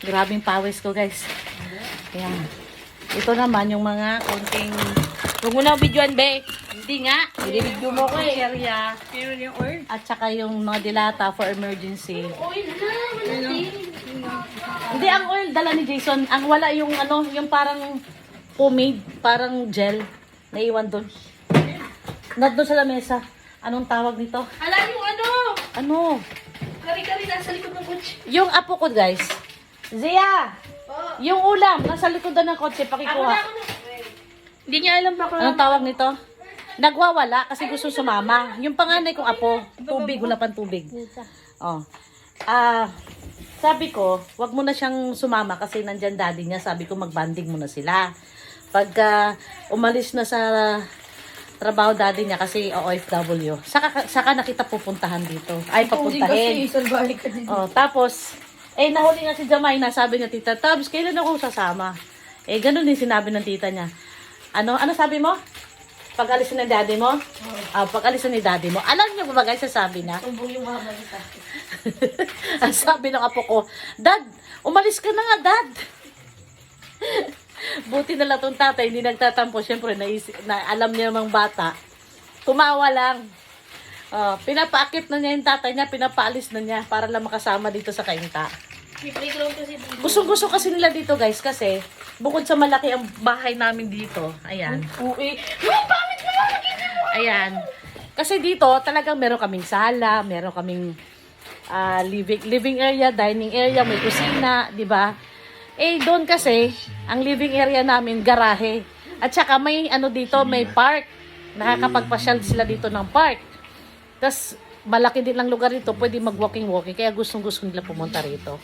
Grabing pawis ko, guys. Ayan. Ito naman yung mga konting... Huwag mo na videoan, be. Hindi nga. Video mo ko eh. Area. Pero yung oil. At saka yung mga dilata for emergency. Oil na, wala Hindi, ang oil dala ni Jason. Ang wala yung ano, yung parang pomade, parang gel. Naiwan doon. Doon sa lamesa. Anong tawag nito? Ala yung ano. Ano? Kari-kari nasa likod ng kotse. Yung apo ko, guys. Zia! Oh. Yung ulam, nasa likod na ng kotse, pakikuha. Hindi niya alam pa ko. Anong tawag nito? Nagwawala kasi gusto sumama. Yung panganay kong apo, tubig, wala pang tubig. Oh. Sabi ko, wag mo na siyang sumama kasi nandyan daddy niya. Sabi ko, magbanding muna sila. Pagka umalis na sa trabaho daddy niya kasi OFW, saka na kita pupuntahan dito. Ay, papuntahin. Oh, tapos, nahuli nga si Jamay, sabi niya, Tita Tabs, kailan ako sasama? Ganun din sinabi ng tita niya. Ano sabi mo? Pag alis na daddy mo? Pag alis na ni daddy mo. Alam niyo ba guys, sabi na? Tumbong yung mga balita. Ang sabi ng apo ko, Dad, umalis ka na nga, Dad. Buti na lang itong tatay, hindi nagtatampo. Siyempre, alam niya namang bata. Tumawa lang. Pinapaakit na niya yung tatay niya, pinapaalis na niya para lang makasama dito sa kainta. May playground kasi. Gusto kasi nila dito guys kasi bukod sa malaki ang bahay namin dito. Ayan. Uy, pamit mo lang. Ayan. Kasi dito talagang meron kaming sala, meron kaming living area, dining area, may kusina, di ba? Doon kasi ang living area namin garahe. At saka may ano dito, may park. Nakakapagpasyal sila dito ng park. Tapos malaki din ang lugar dito, pwede mag-walking-walking. Kaya gustong-gusto nila pumunta rito.